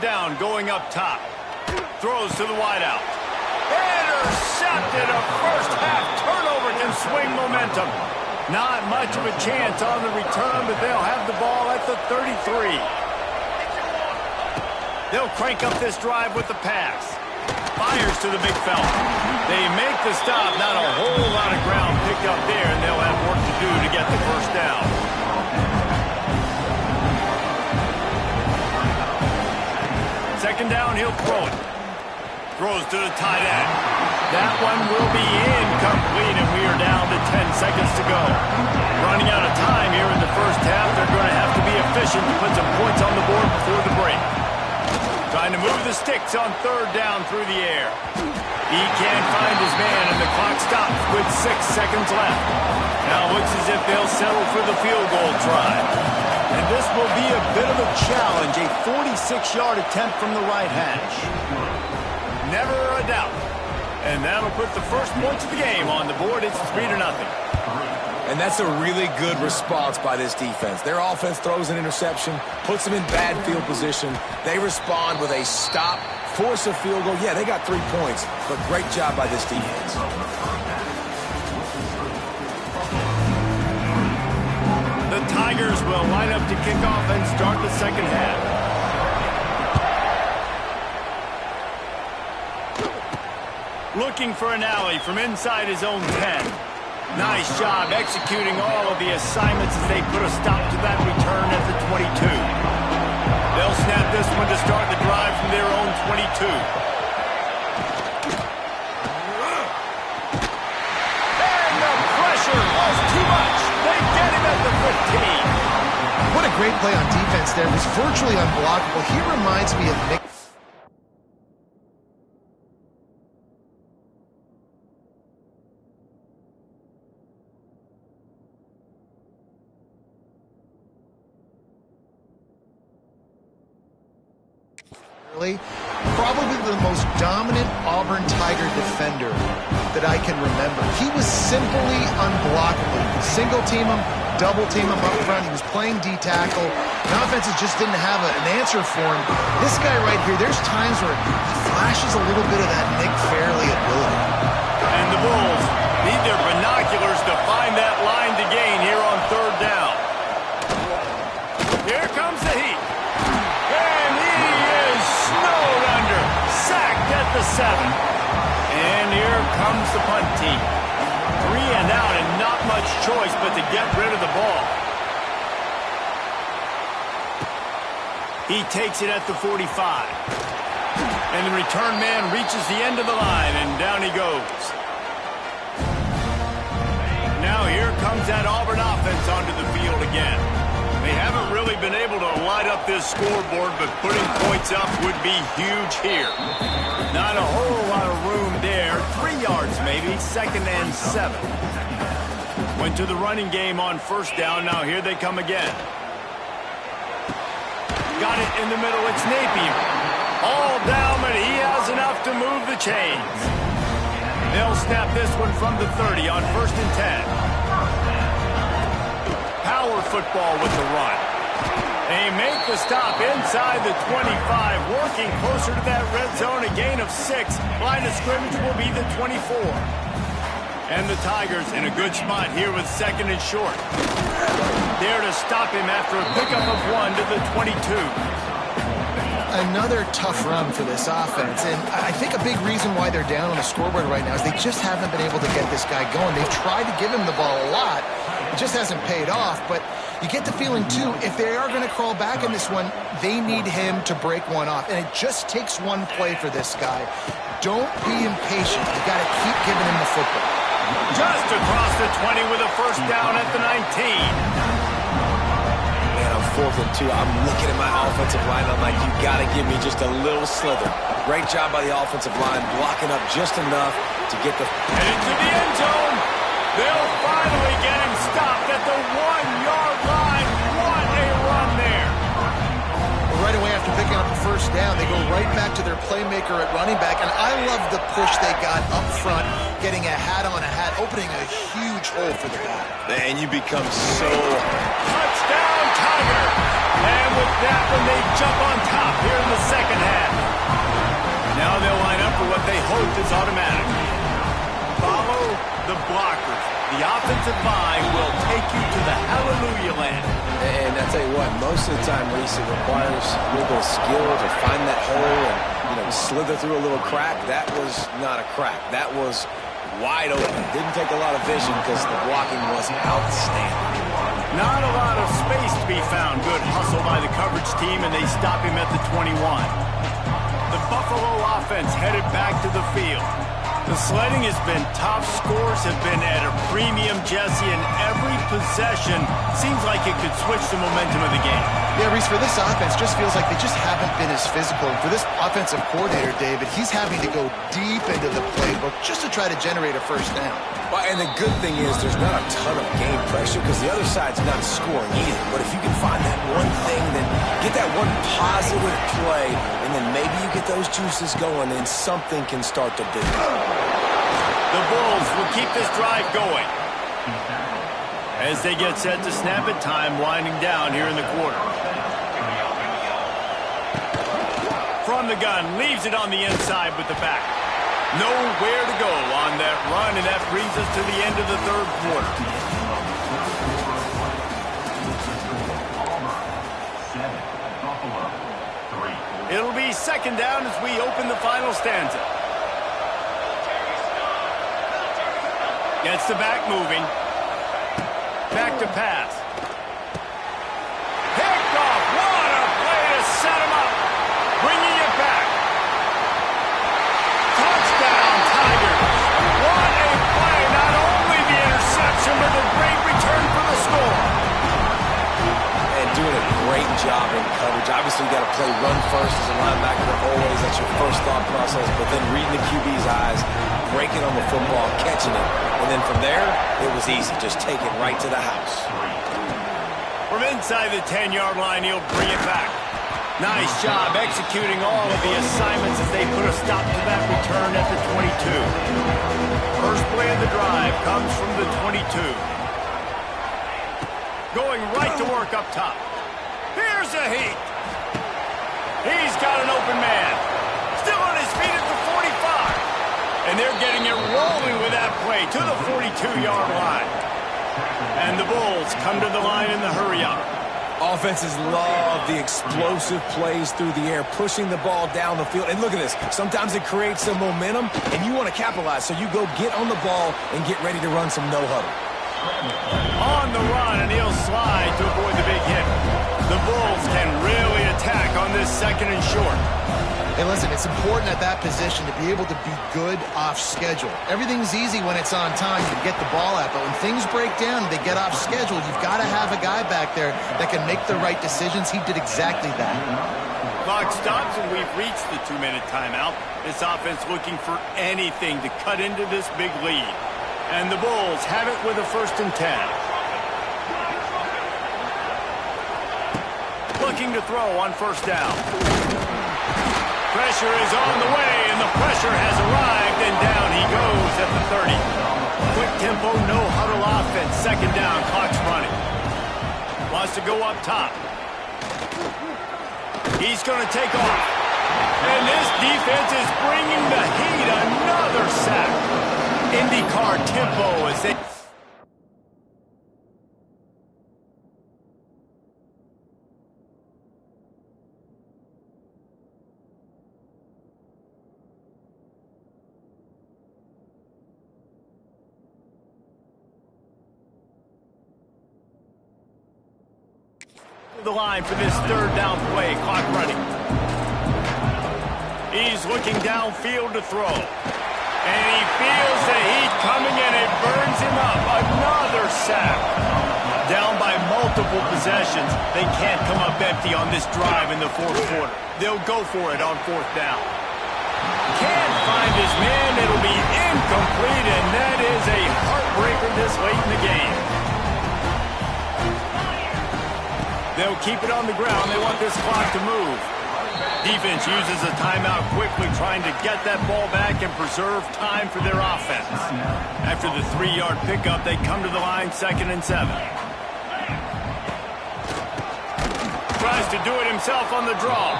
Down, going up top. Throws to the wideout. Intercepted. A first-half turnover can swing momentum. Not much of a chance on the return, but they'll have the ball at the 33. They'll crank up this drive with the pass. Fires to the big fella. They make the stop. Not a whole lot of ground picked up there, and they'll have work to do to get the first down. Second down, he'll throw it. Throws to the tight end. That one will be incomplete, and we are down to 10 seconds to go. Running out of time here in the first half. They're going to have to be efficient to put some points on the board before the break. Trying to move the sticks on third down through the air. He can't find his man, and the clock stops with 6 seconds left. Now it looks as if they'll settle for the field goal try. And this will be a bit of a challenge, a 46-yard attempt from the right hash. Never a doubt. And that'll put the first points of the game on the board. It's 3-0. And that's a really good response by this defense. Their offense throws an interception, puts them in bad field position. They respond with a stop, force a field goal. Yeah, they got 3 points, but great job by this defense. The Tigers will line up to kick off and start the second half. Looking for an alley from inside his own 10. Nice job executing all of the assignments as they put a stop to that return at the 22. They'll snap this one to start the drive from their own 22. And the pressure was too much. They get him at the 15. What a great play on defense there. It was virtually unblockable. He reminds me of Nick. Probably the most dominant Auburn Tiger defender that I can remember. He was simply unblockable. You could single team him, double team him up front. He was playing D-tackle. The offenses just didn't have an answer for him. This guy right here, there's times where he flashes a little bit of that Nick Fairley ability. And the Bulls need their binoculars to find that line to gain here on third down. Here comes the heat. And he is snowed under. Sacked at the 7. And here comes the punt team. 3 and out and not much choice but to get rid of the ball. He takes it at the 45. And the return man reaches the end of the line, and down he goes. Now here comes that Auburn offense onto the field again. They haven't really been able to light up this scoreboard, but putting points up would be huge here. Not a whole lot of room there. 3 yards maybe, 2nd and 7. Went to the running game on first down. Now here they come again. Got it in the middle. It's Napier. All down, but he has enough to move the chains. They'll snap this one from the 30 on 1st and 10. Power football with the run. They make the stop inside the 25, working closer to that red zone, a gain of 6. Line of scrimmage will be the 24. And the Tigers in a good spot here with 2nd and short. There to stop him after a pickup of 1 to the 22. Another tough run for this offense, and I think a big reason why they're down on the scoreboard right now is they just haven't been able to get this guy going. They've tried to give him the ball a lot. It just hasn't paid off, but you get the feeling, too, if they are going to crawl back in this one, they need him to break one off, and it just takes one play for this guy. Don't be impatient. You got to keep giving him the football. Just across the 20 with a first down at the 19. Man, on 4th and 2, I'm looking at my offensive line. I'm like, you got to give me just a little slither. Great job by the offensive line, blocking up just enough to get the... And into the end zone. They'll finally get him stopped at the 1-yard line. What a run there. Well, right away after picking up the first down, they go right back to their playmaker at running back. And I love the push they got up front, getting a hat on a hat, opening a huge hole for the back. And you become so... Touchdown, Tiger. And with that one, they jump on top here in the second half. Now they'll line up for what they hope is automatic. Follow the blockers. The offensive line will take you to the hallelujah land. And I tell you what, most of the time, Reese, it requires a little bit of skill to find that hole and, slither through a little crack. That was not a crack. That was wide open. Didn't take a lot of vision because the blocking was outstanding. Not a lot of space to be found. Good hustle by the coverage team, and they stop him at the 21. The Buffalo offense headed back to the field. The sledding has been tough. Scores have been at a premium, Jesse, and every possession seems like it could switch the momentum of the game. Yeah, Reese, for this offense, just feels like they just haven't been as physical. And for this offensive coordinator, David, he's having to go deep into the playbook just to try to generate a first down. Well, and the good thing is there's not a ton of game pressure because the other side's not scoring either. But if you can find that one thing, then get that one positive play, and then maybe you get those juices going, and something can start to build. The Bulls will keep this drive going as they get set to snap it. Time winding down here in the quarter. From the gun, leaves it on the inside with the back. Nowhere to go on that run, and that brings us to the end of the third quarter. It'll be second down as we open the final stanza. Gets the back moving. Back to pass. Picked off. What a play to set him up. Bringing it back. Touchdown, Tigers. What a play. Not only the interception, but a great return for the score. And doing a great job in coverage. Obviously, you got to play run first as a linebacker always. That's your first thought process. But then reading the QB's eyes, breaking on the football, catching it. And then from there, it was easy. Just take it right to the house. From inside the 10-yard line, he'll bring it back. Nice job executing all of the assignments as they put a stop to that return at the 22. First play of the drive comes from the 22. Going right to work up top. Here's a heat. He's got an open man. Still on his feet at the 45. And they're getting it rolling with that play to the 42-yard line. And the Bulls come to the line in the hurry-up. Offenses love the explosive plays through the air, pushing the ball down the field. And look at this. Sometimes it creates some momentum, and you want to capitalize. So you go get on the ball and get ready to run some no-huddle. On the run, and he'll slide to avoid the big hit. The Bulls can really attack on this second and short. Hey, listen, it's important at that position to be able to be good off schedule. Everything's easy when it's on time. You get the ball out, but when things break down and they get off schedule, you've got to have a guy back there that can make the right decisions. He did exactly that. Clock stops, and we've reached the 2-minute timeout. This offense looking for anything to cut into this big lead. And the Bulls have it with a 1st and 10. Looking to throw on 1st down. Pressure is on the way, and the pressure has arrived, and down he goes at the 30. Quick tempo, no huddle offense. 2nd down, clock's running. Wants to go up top. He's going to take off. And this defense is bringing the heat. Another sack. IndyCar tempo as they... the line for this 3rd down play. Clock running. He's looking downfield to throw. And he feels the heat coming, and it burns him up. Another sack. Down by multiple possessions. They can't come up empty on this drive in the 4th quarter. They'll go for it on 4th down. Can't find his man. It'll be incomplete, and that is a heartbreaker this late in the game. They'll keep it on the ground. They want this clock to move. Defense uses a timeout quickly, trying to get that ball back and preserve time for their offense. After the 3-yard pickup, they come to the line 2nd and 7. tries to do it himself on the draw.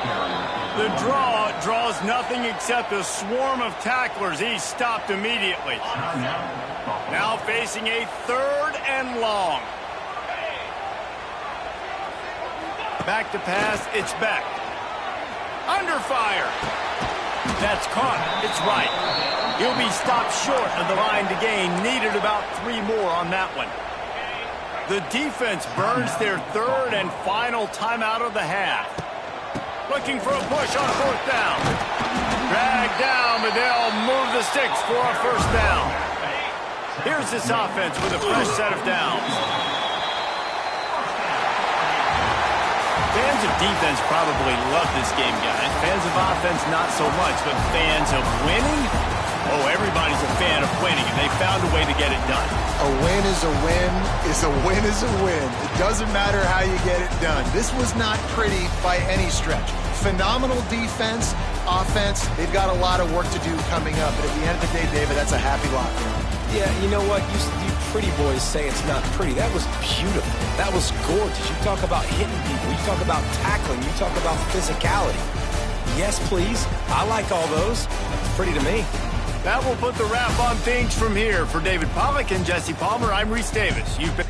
The draw draws nothing except a swarm of tacklers. He's stopped immediately. Now facing a 3rd and long. Back to pass, it's back. Under fire. That's caught. It's right. He'll be stopped short of the line to gain. Needed about 3 more on that one. The defense burns their 3rd and final timeout of the half. Looking for a push on 4th down. Dragged down, but they'll move the sticks for a 1st down. Here's this offense with a fresh set of downs. Fans of defense probably love this game, guys. Fans of offense, not so much. But fans of winning? Oh, everybody's a fan of winning, and they found a way to get it done. A win is a win is a win is a win. It doesn't matter how you get it done. This was not pretty by any stretch. Phenomenal defense, offense. They've got a lot of work to do coming up. But at the end of the day, David, that's a happy lot for them. Yeah, you know what? You pretty boys say it's not pretty. That was beautiful. That was gorgeous. You talk about hitting people. You talk about tackling. You talk about physicality. Yes, please. I like all those. It's pretty to me. That will put the wrap on things from here. For David Pollack and Jesse Palmer, I'm Reese Davis. You've been...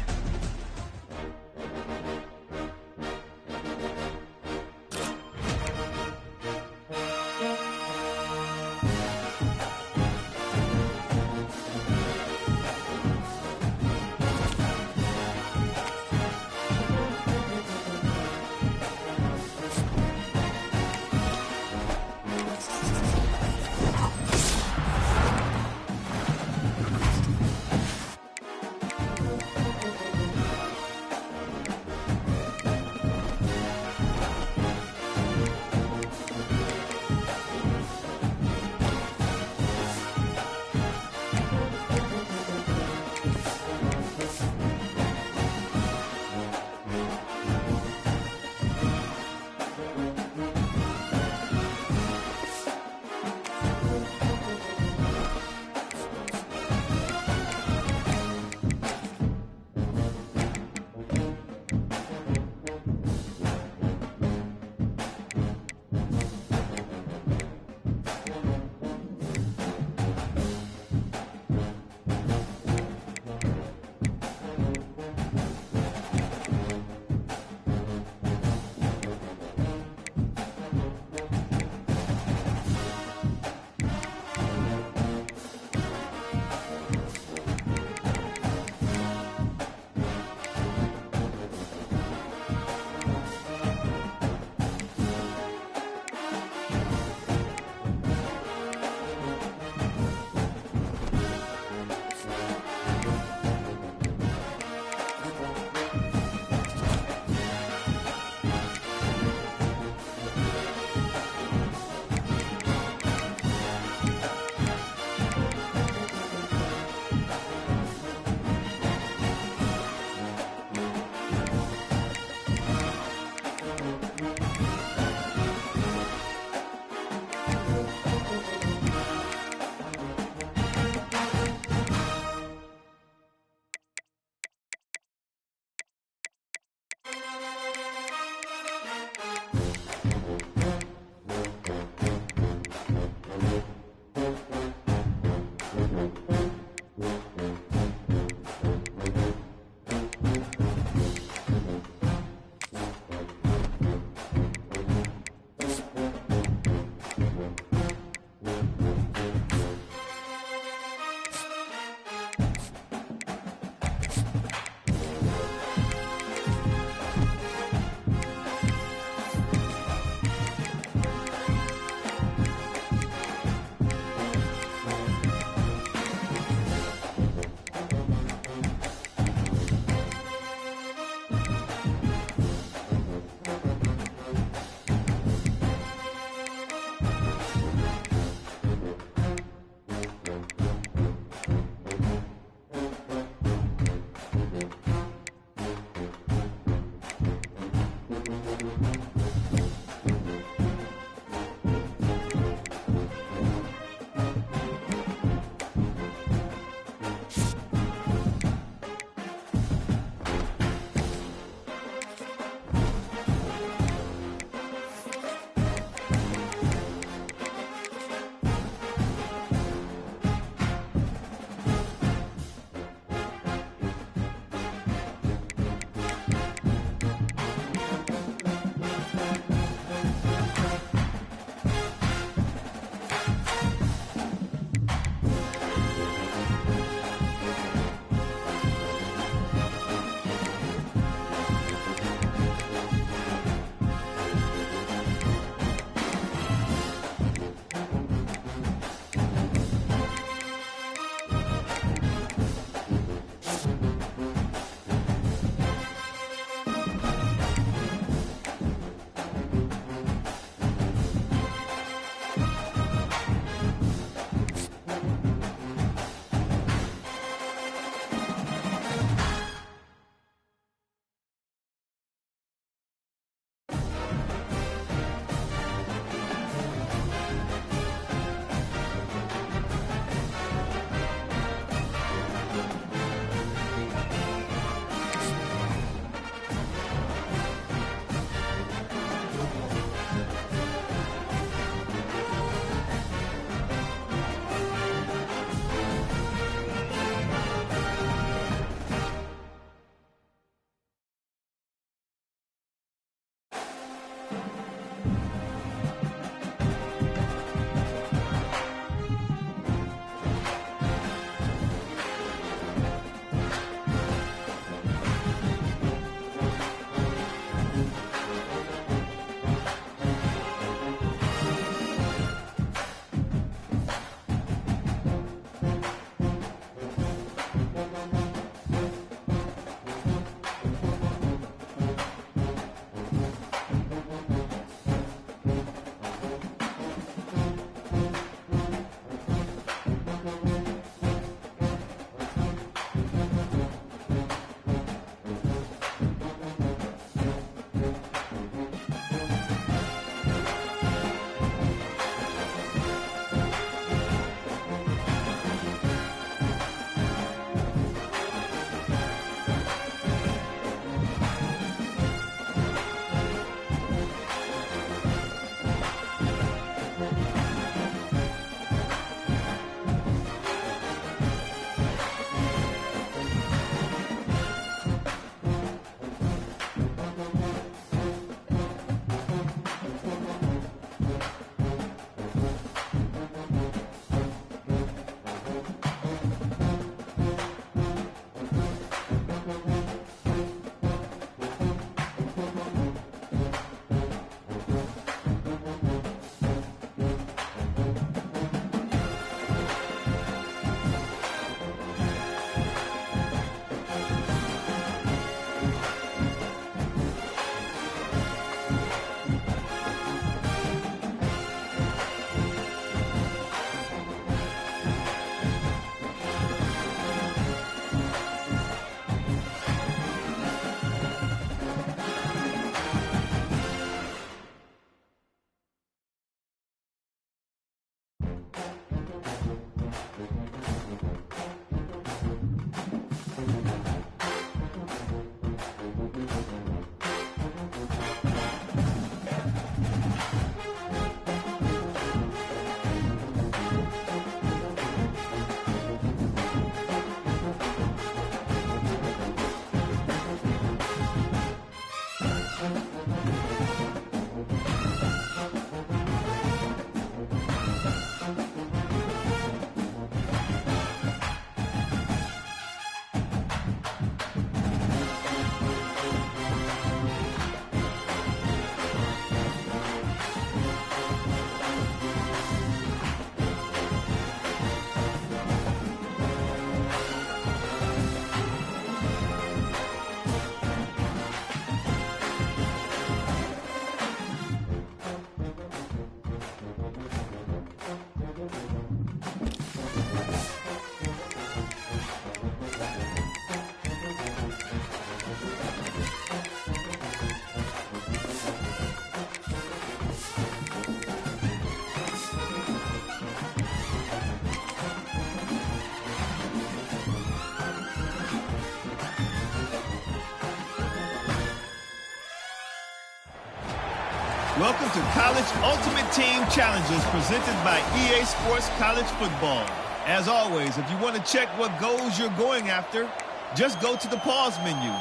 Welcome to College Ultimate Team Challenges presented by EA Sports College Football. As always, if you want to check what goals you're going after, just go to the pause menu.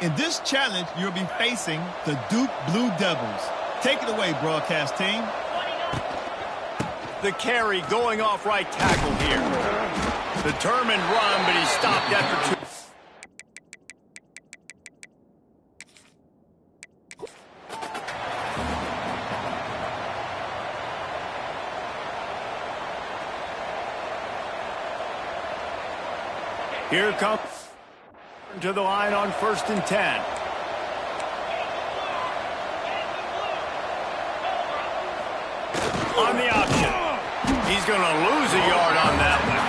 In this challenge, you'll be facing the Duke Blue Devils. Take it away, broadcast team. The carry going off right tackle here. Determined run, but he stopped after 2. Here comes to the line on 1st and 10. On the option. He's going to lose a yard on that one.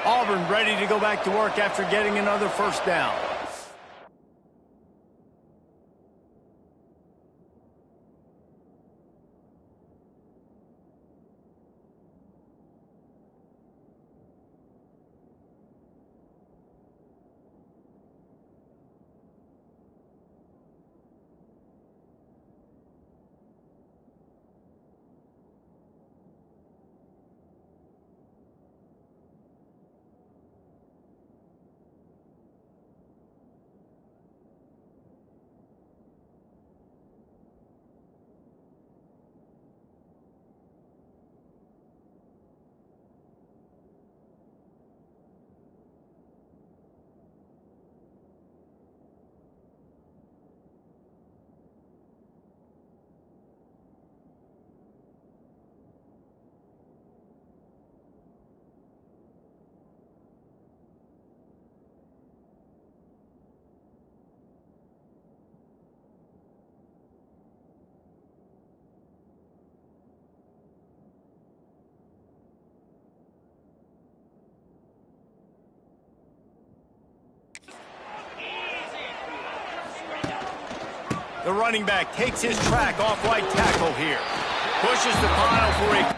Auburn ready to go back to work after getting another first down. The running back takes his track off right tackle here. Pushes the pile for a...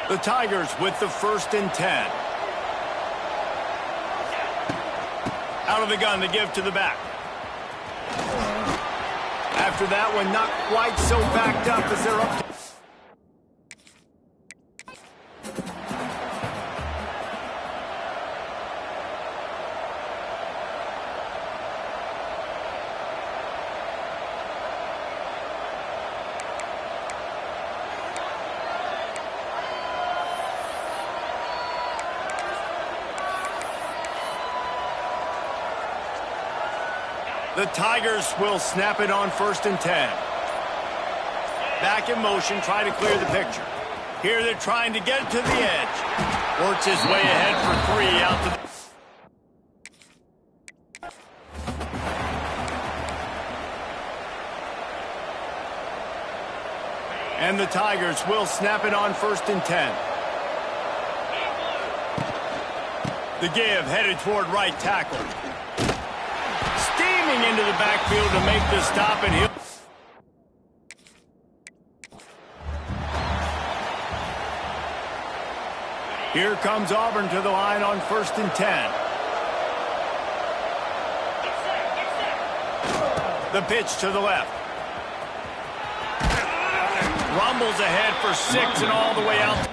The Tigers with the 1st and 10. Out of the gun to give to the back. After that one, not quite so backed up as they're up to... The Tigers will snap it on 1st and 10. Back in motion, try to clear the picture. Here they're trying to get to the edge. Works his way ahead for 3 out to the... And the Tigers will snap it on 1st and 10. The give headed toward right tackle. Into the backfield to make the stop, and he'll... Here comes Auburn to the line on 1st and 10. The pitch to the left. Rumbles ahead for 6 and all the way out.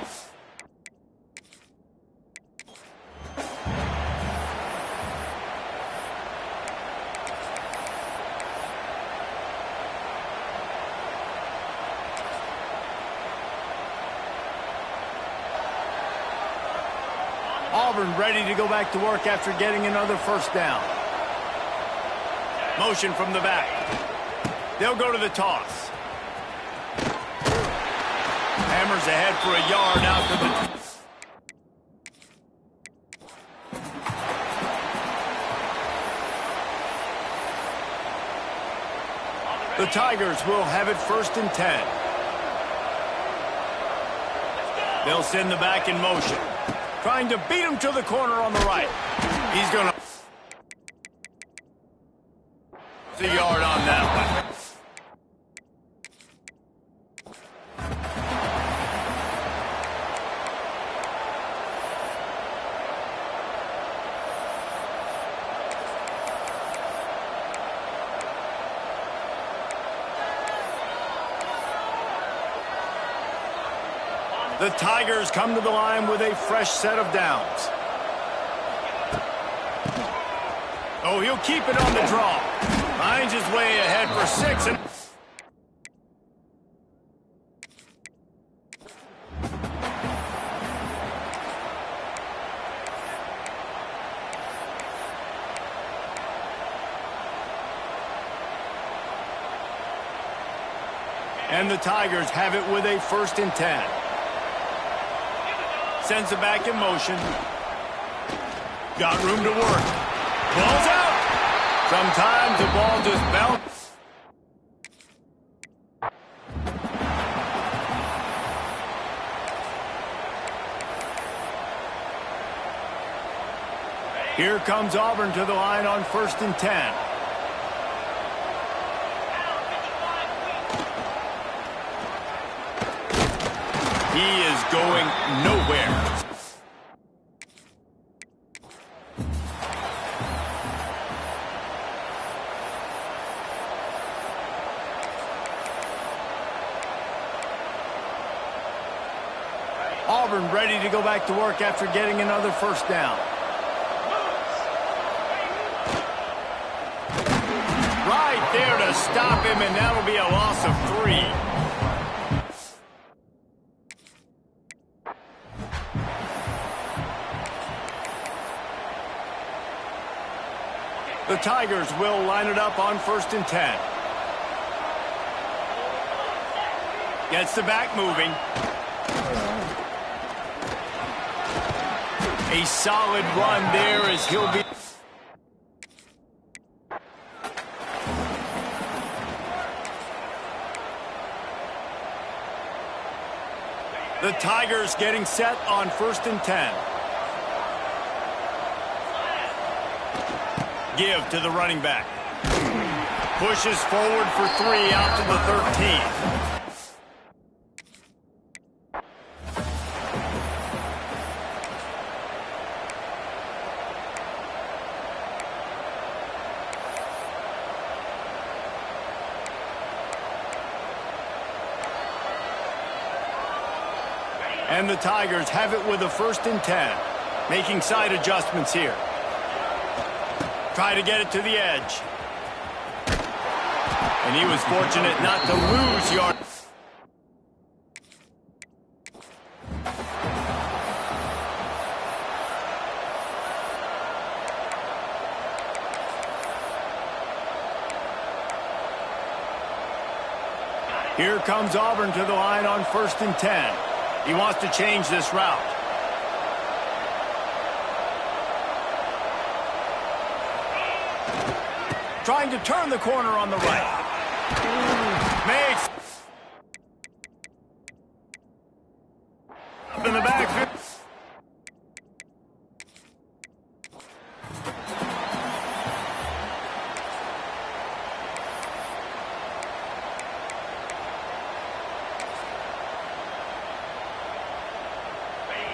Auburn ready to go back to work after getting another first down. Motion from the back. They'll go to the toss. Hammers ahead for a yard out to the... The Tigers will have it 1st and 10. They'll send the back in motion. Trying to beat him to the corner on the right. He's going to... the yard on that one. The Tigers come to the line with a fresh set of downs. Oh, he'll keep it on the draw. Finds his way ahead for 6. And the Tigers have it with a 1st and 10. Sends it back in motion. Got room to work. Ball's out. Sometimes the ball just bounces. Here comes Auburn to the line on 1st and 10. He is going nowhere. Auburn ready to go back to work after getting another 1st down. Right there to stop him, and that'll be a loss of 3. The Tigers will line it up on 1st and 10. Gets the back moving. A solid run there as he'll be... The Tigers getting set on 1st and 10. Give to the running back. Pushes forward for 3 out to the 13. And the Tigers have it with a 1st and 10. Making side adjustments here. Try to get it to the edge. And he was fortunate not to lose yards. Here comes Auburn to the line on 1st and 10. He wants to change this route. Trying to turn the corner on the right. Makes. Up in the backfield.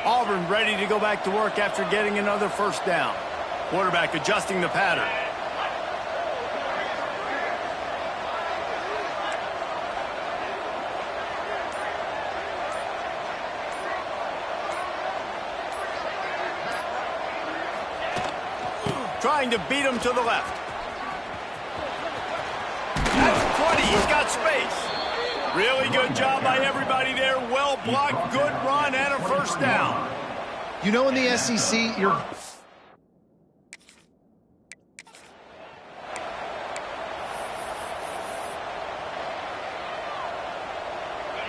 Auburn ready to go back to work after getting another 1st down. Quarterback adjusting the pattern. Trying to beat him to the left. That's 20. He's got space. Really good job by everybody there. Well blocked, good run, and a 1st down. You know, in the SEC, you're...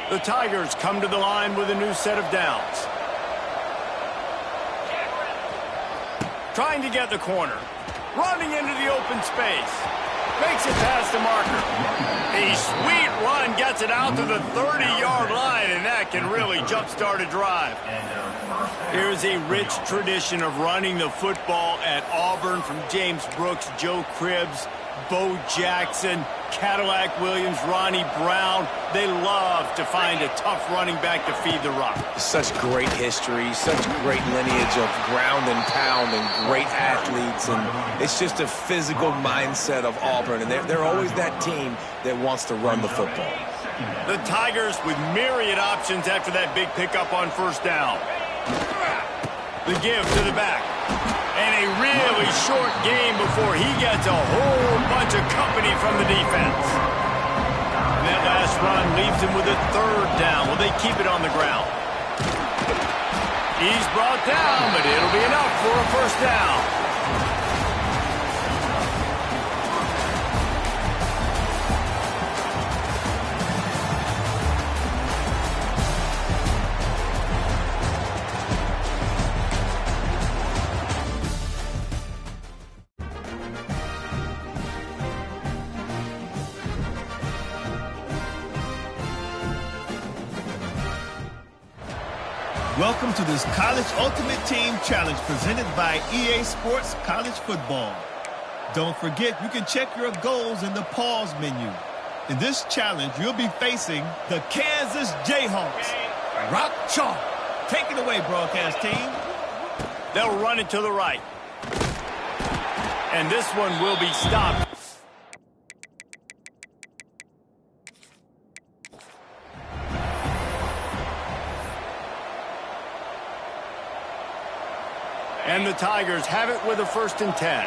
The Tigers come to the line with a new set of downs. Trying to get the corner. Running into the open space. Makes it past the marker. A sweet run gets it out to the 30-yard line, and that can really jumpstart a drive. Here's a rich tradition of running the football at Auburn, from James Brooks, Joe Cribbs, Bo Jackson, Cadillac Williams, Ronnie Brown. They love to find a tough running back to feed the rock. Such great history, such great lineage of ground and pound and great athletes. And it's just a physical mindset of Auburn. And they're always that team that wants to run the football. The Tigers with myriad options after that big pickup on first down. The give to the back. And a really short game before he gets a whole bunch of company from the defense. And that last run leaves him with a third down. Will they keep it on the ground? He's brought down, but it'll be enough for a first down. Welcome to this College Ultimate Team Challenge presented by EA Sports College Football. Don't forget, you can check your goals in the pause menu. In this challenge, you'll be facing the Kansas Jayhawks. Rock chalk. Take it away, broadcast team. They'll run it to the right. And this one will be stopped. And the Tigers have it with a 1st and 10.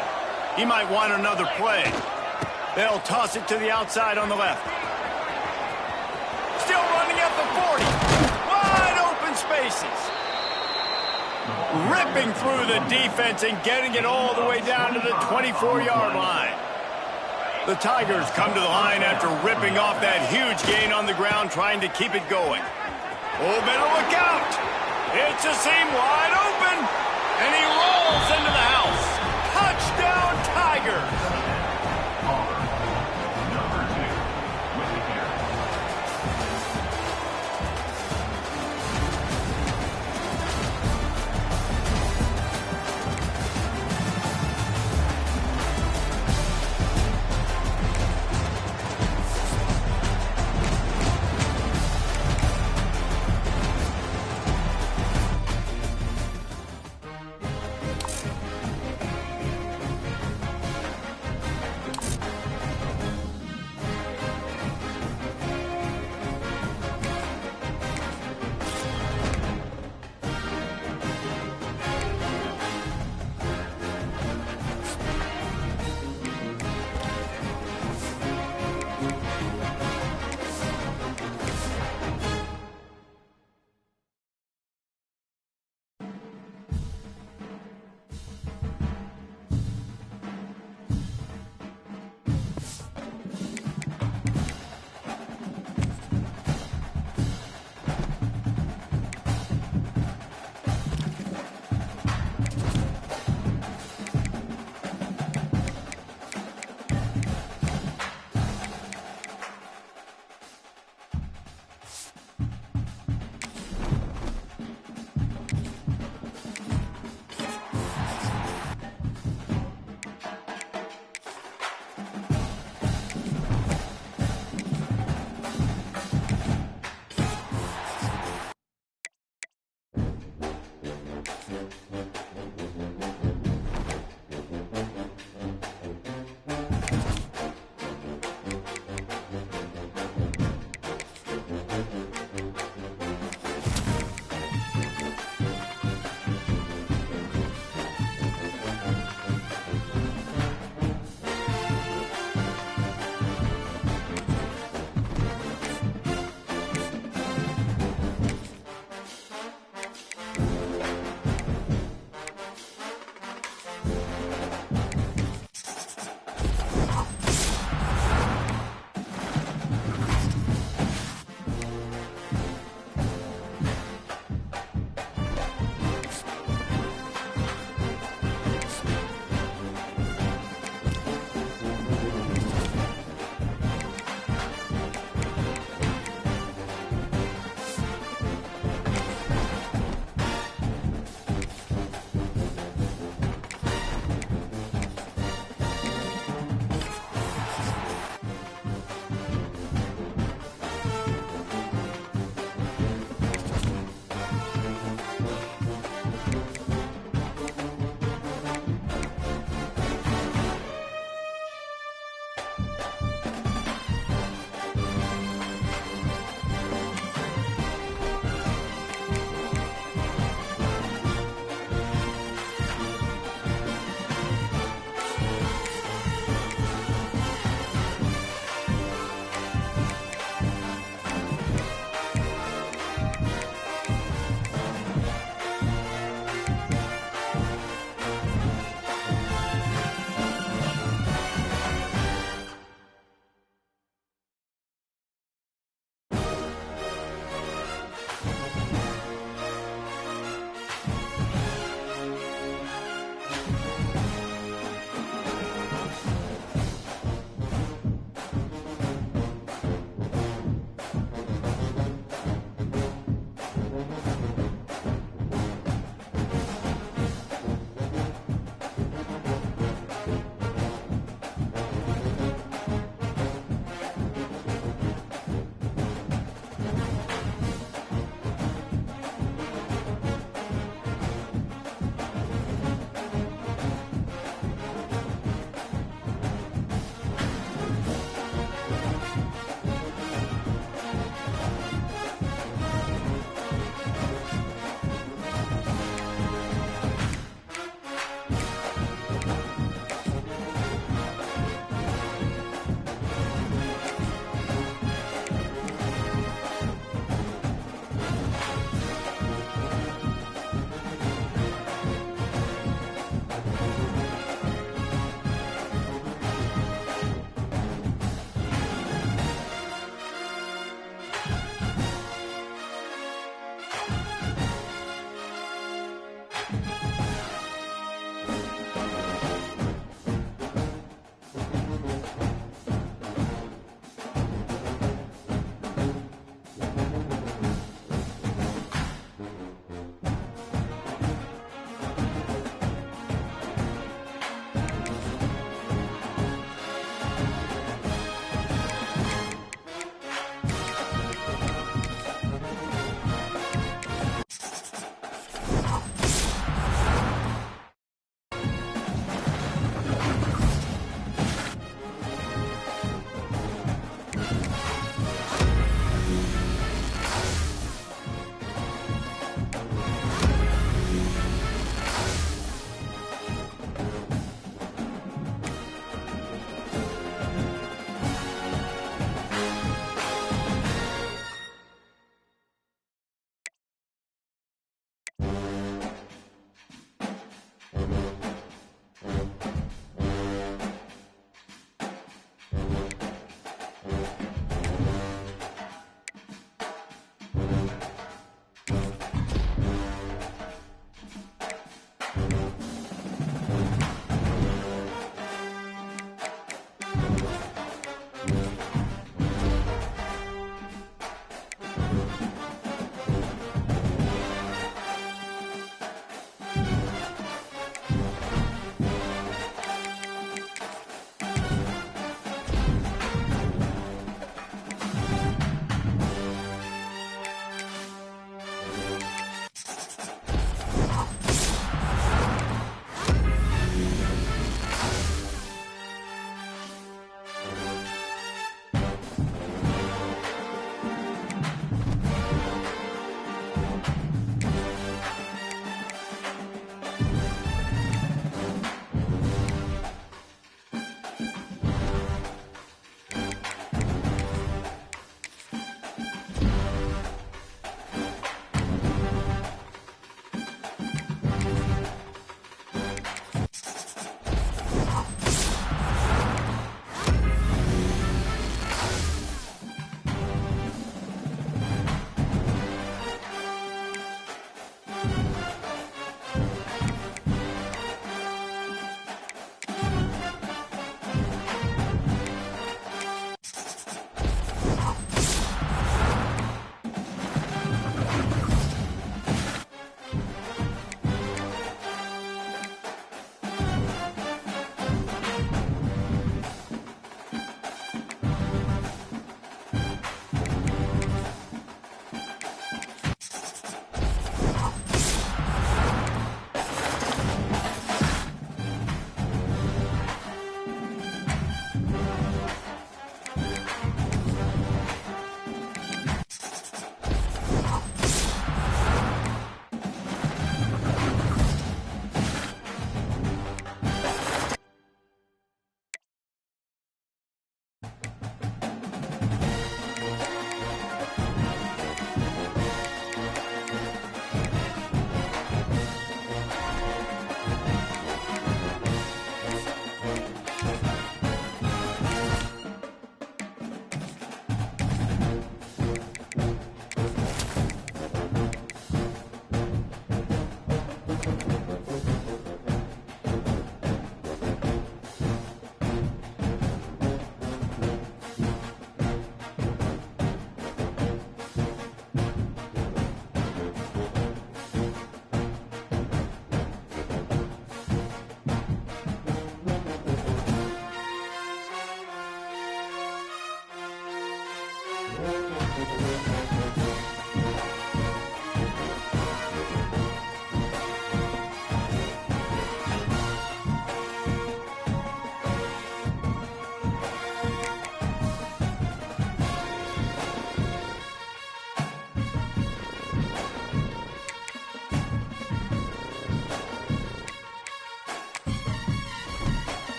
He might want another play. They'll toss it to the outside on the left. Still running at the 40. Wide open spaces. Ripping through the defense and getting it all the way down to the 24-yard line. The Tigers come to the line after ripping off that huge gain on the ground, trying to keep it going. Oh, better look out. It's a seam wide open. And he rolls into the house. Touchdown, Tigers!